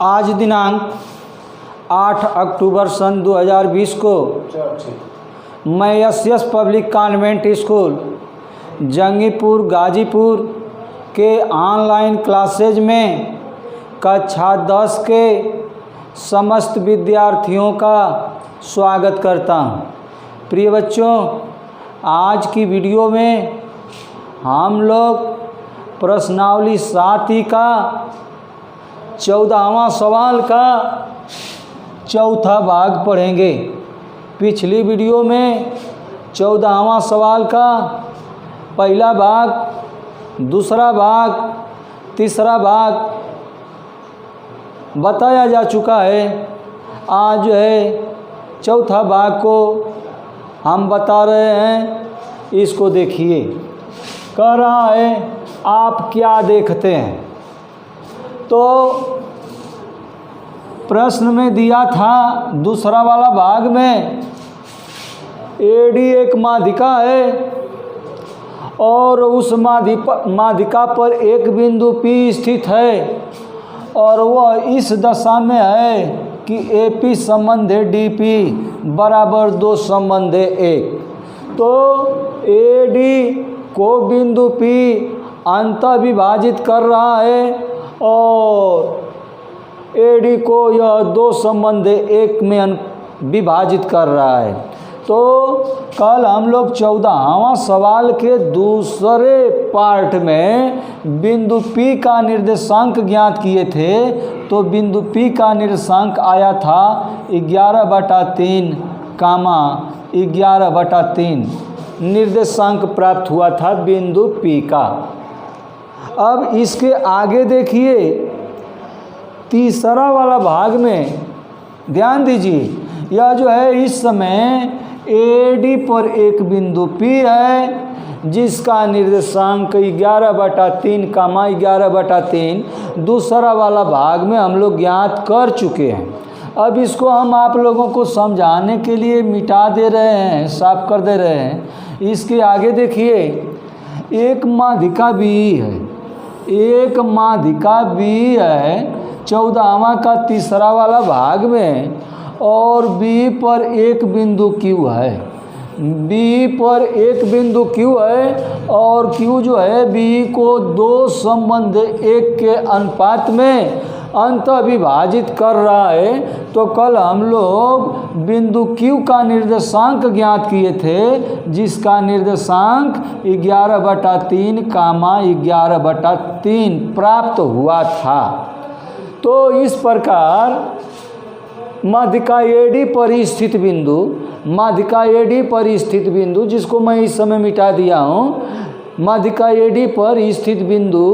आज दिनांक 8 अक्टूबर सन 2020 को मैं S public convent school Jangipur Ghazipur के ऑनलाइन क्लासेज में कक्षा 10 के समस्त विद्यार्थियों का स्वागत करता हूं। प्रिय बच्चों, आज की वीडियो में हम लोग प्रश्नावली 7 का 14वां सवाल का चौथा भाग पढ़ेंगे। पिछली वीडियो में 14वां सवाल का पहला भाग, दूसरा भाग, तीसरा भाग बताया जा चुका है। आज जो है चौथा भाग को हम बता रहे हैं। इसको देखिए, कह रहा है आप क्या देखते हैं। तो प्रश्न में दिया था दूसरा वाला भाग में एडी एक माध्यिका है और उस माध्यिका पर एक बिंदु P स्थित है और वह इस दशा में है कि AP संबंधे DP बराबर 2 संबंधे 1। तो AD को बिंदु P अंतः विभाजित कर रहा है और AD को यह 2 संबंधे 1 में विभाजित कर रहा है। तो कल हम लोग 14वां सवाल के दूसरे पार्ट में बिंदु P का निर्देशांक ज्ञात किए थे। तो बिंदु P का निर्देशांक आया था 11/3, 11/3 निर्देशांक प्राप्त हुआ था बिंदु P का। अब इसके आगे देखिए, तीसरा वाला भाग में ध्यान दीजिए। यह जो है इस समय AD पर एक बिंदु P है जिसका निर्देशांक 11/3, 11/3 दूसरा वाला भाग में हम लोग ज्ञात कर चुके हैं। अब इसको हम आप लोगों को समझाने के लिए मिटा दे रहे हैं, साफ कर दे रहे हैं। इसके आगे देखिए, एक माध्यिका B है, एक माध्यिका B है 14वां का तीसरा वाला भाग में, और B पर एक बिंदु Q है। B पर एक बिंदु Q है और Q जो है B को 2 संबंधे 1 के अनुपात में अंतः विभाजित कर रहा है। तो कल हम लोग बिंदु Q का निर्देशांक ज्ञात किए थे जिसका निर्देशांक 11/3, 11/3 प्राप्त हुआ था। तो इस प्रकार माध्यिका AD पर स्थित बिंदु, माध्यिका AD पर स्थित बिंदु जिसको मैं इस समय मिटा दिया हूँ, माध्यिका AD पर स्थित बिंदु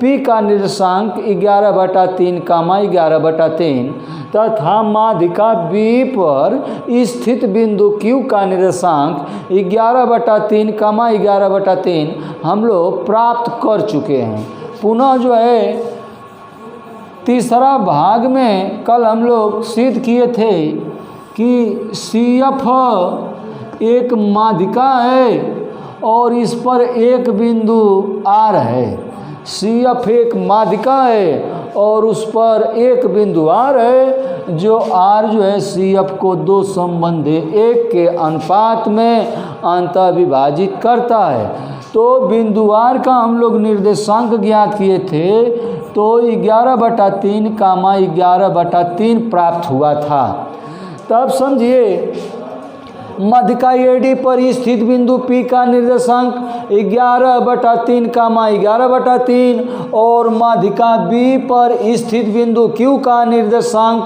P का निर्देशांक 11/3, 11/3 तथा माध्यिका B पर स्थित बिंदु Q का निर्देशांक 11/3, 11/3 हम लोग प्राप्त कर चुके हैं। पुनः जो है तीसरा भाग में कल हम लोग सिद्ध किए थे कि CF एक माध्यिका है और इस पर एक बिंदु R है। CF एक माध्यिका है और उस पर एक बिंदु R है, जो R जो है CF को 2 संबंधे 1 के अनुपात में अंतः विभाजित करता है। तो बिंदु R का हम लोग निर्देशांक ज्ञात किए थे, तो 11/3, 11/3 प्राप्त हुआ था। तब समझिए, माध्यिका AD पर स्थित बिंदु P का निर्देशांक 11/3, 11/3 और माध्यिका B पर स्थित बिंदु Q का निर्देशांक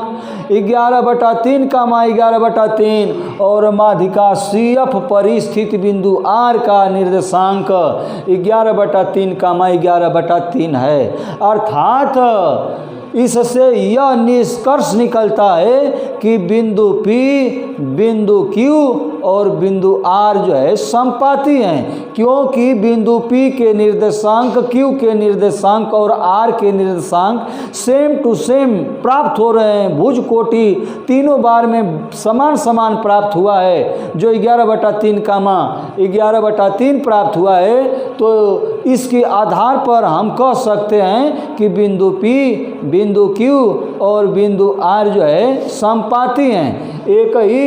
11/3, 11/3 और माध्यिका CF पर स्थित बिंदु R का निर्देशांक 11/3, 11/3 है। अर्थात इससे यह निष्कर्ष निकलता है कि बिंदु P, बिंदु Q और बिंदु आर जो है समपाती हैं, क्योंकि बिंदु P के निर्देशांक, Q के निर्देशांक और R के निर्देशांक सेम टू सेम प्राप्त हो रहे हैं। भुज कोटि तीनों बार में समान समान प्राप्त हुआ है। जो 11/3 कामा 11/3 प्राप्त हुआ है, तो इसके आधार पर हम कह सकते हैं कि बिंदु P, बिंदु Q और बिंदु R जो है समपाती हैं, एक ही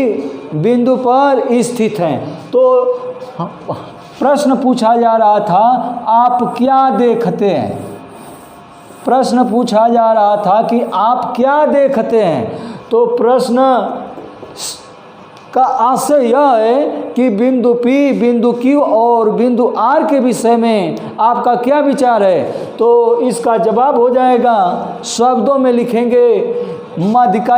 बिंदु पर स्थित हैं। तो प्रश्न पूछा जा रहा था, आप क्या देखते हैं? प्रश्न पूछा जा रहा था कि आप क्या देखते हैं? तो प्रश्न का आशय यह है कि बिंदु P, बिंदु Q और बिंदु R के विषय में आपका क्या विचार है? तो इसका जवाब हो जाएगा, शब्दों में लिखेंगे माध्यिका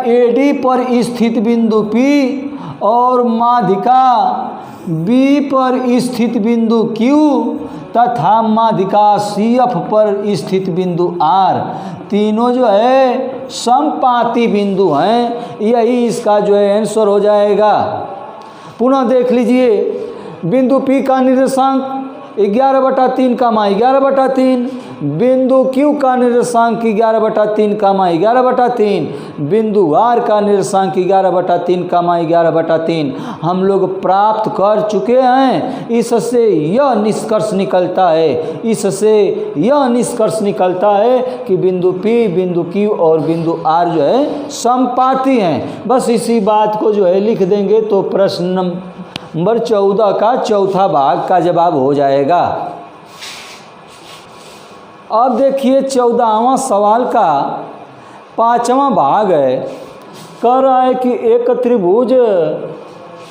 AD पर स्थित बिंदु P और माध्यिका B पर स्थित बिंदु Q तथा माध्यिका CF पर स्थित बिंदु R, तीनों जो है समपाती बिंदु हैं। यही इसका जो है आंसर हो जाएगा। पुनः देख लीजिए, बिंदु P का निर्देशांक 11/3 कामा 11/3, बिंदु Q का निर्देशांक 11/3 कामा 11/3, बिंदु R का निर्देशांक 11/3 कामा 11/3 हम लोग प्राप्त कर चुके हैं। इससे यह निष्कर्ष निकलता है कि बिंदु P, बिंदु Q और बिंदु R जो है समपाती हैं। बस इसी बात को जो है लिख देंगे तो प्रश्न नंबर 14 का चौथा भाग का जवाब हो जाएगा। अब देखिए 14वां सवाल का 5वां भाग है। कह रहा है कि एक त्रिभुज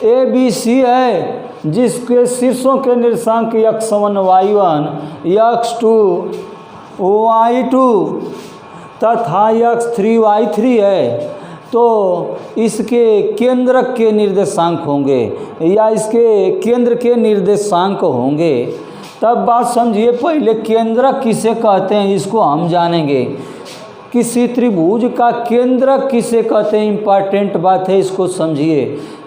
ABC है जिसके शीर्षों के निर्देशांक x1 y1, x2 y2 तथा x3 y3 है। तो इसके केंद्रक के निर्देशांक होंगे या इसके केंद्र के निर्देशांक होंगे। तब बात समझिए, पहले केंद्रक किसे कहते हैं इसको हम जानेंगे। किसी त्रिभुज का केंद्रक किसे कहते हैं, इम्पॉर्टेंट बात है, इसको समझिए।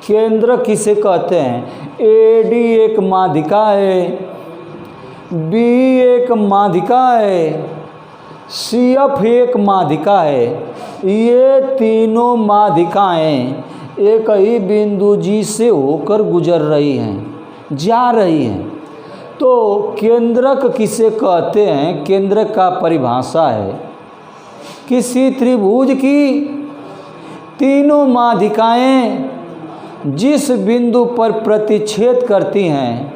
केंद्रक किसे कहते हैं? AD एक माध्यिका है, B एक माध्यिका है, CF एक माध्यिका है। ये तीनों माध्यिकाएं एक ही बिंदु G से होकर गुजर रही हैं, जा रही हैं। तो केंद्रक किसे कहते हैं? केंद्रक का परिभाषा है किसी त्रिभुज की तीनों माध्यिकाएं जिस बिंदु पर प्रतिच्छेद करती हैं,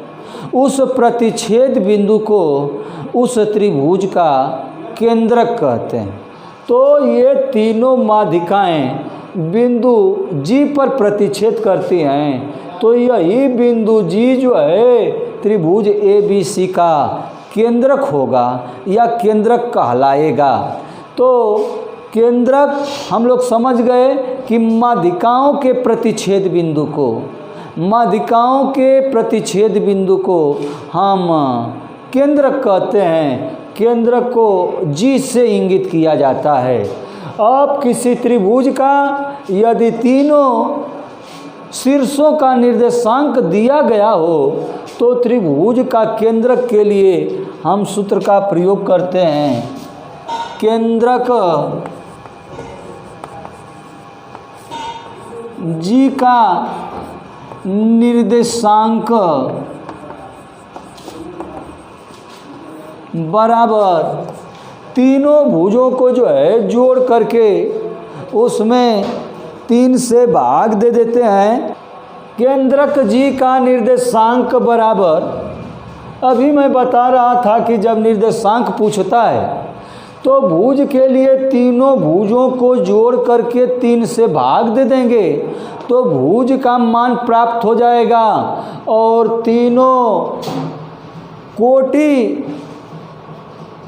उस प्रतिच्छेद बिंदु को उस त्रिभुज का केंद्रक कहते हैं। तो ये तीनों माध्यिकाएं बिंदु G पर प्रतिच्छेद करती हैं, तो यही बिंदु G जो है त्रिभुज ABC का केंद्रक होगा या केंद्रक कहलाएगा। तो केंद्रक हम लोग समझ गए कि माध्यिकाओं के प्रतिच्छेद बिंदु को हम केंद्रक कहते हैं। केंद्रक को G से इंगित किया जाता है। अब किसी त्रिभुज का यदि तीनों शीर्षों का निर्देशांक दिया गया हो तो त्रिभुज का केंद्रक के लिए हम सूत्र का प्रयोग करते हैं। केंद्रक G का निर्देशांक बराबर तीनों भुजों को जो है जोड़ करके उसमें 3 से भाग दे देते हैं। केंद्रक G का निर्देशांक बराबर, अभी मैं बता रहा था कि जब निर्देशांक पूछता है तो भुज के लिए तीनों भुजों को जोड़ करके 3 से भाग दे देंगे तो भुज का मान प्राप्त हो जाएगा और तीनों कोटि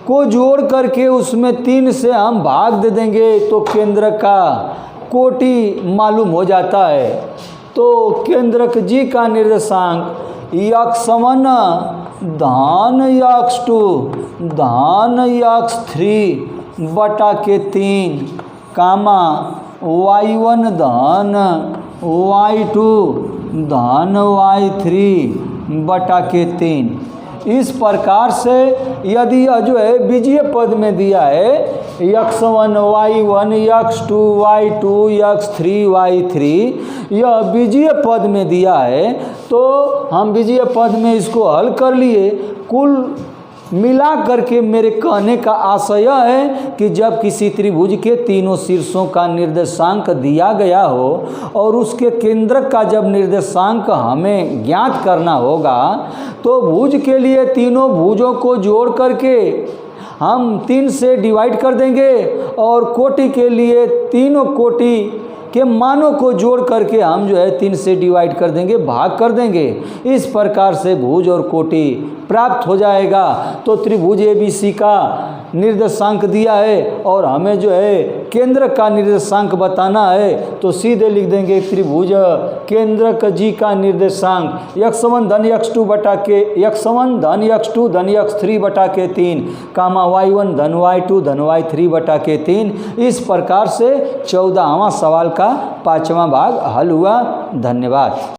को जोड़ करके उसमें 3 से हम भाग दे देंगे तो केंद्र का कोटि मालूम हो जाता है। तो केंद्रक G का निर्देशांक x1 धन x2 धन x3 बटा के 3 कामा y1 धन y2 धन y3 बटा के 3। इस प्रकार से यदि यह जो है बीजीय पद में दिया है x1 y1 x2 y2 x3 y3, यह बीजीय पद में दिया है तो हम बीजीय पद में इसको हल कर लिए। कुल मिला करके मेरे कहने का आशय है कि जब किसी त्रिभुज के तीनों शीर्षों का निर्देशांक दिया गया हो और उसके केंद्रक का जब निर्देशांक हमें ज्ञात करना होगा तो भुज के लिए तीनों भुजों को जोड़ करके हम 3 से डिवाइड कर देंगे और कोटि के लिए तीनों कोटि के मानों को जोड़ करके हम जो है 3 से डिवाइड कर देंगे, भाग कर देंगे। इस प्रकार से भुज और कोटि प्राप्त हो जाएगा। तो त्रिभुज ABC का निर्देशांक दिया है और हमें जो है केंद्र का निर्देशांक बताना है तो सीधे लिख देंगे त्रिभुज केंद्रक G का निर्देशांक x1 धन x2 बटा के x1 धन x2 धन x3 बटा के 3 कामा y1 धन y2 धन y3 बटा के 3। इस प्रकार से 14वां सवाल का 5वां भाग हल हुआ। धन्यवाद।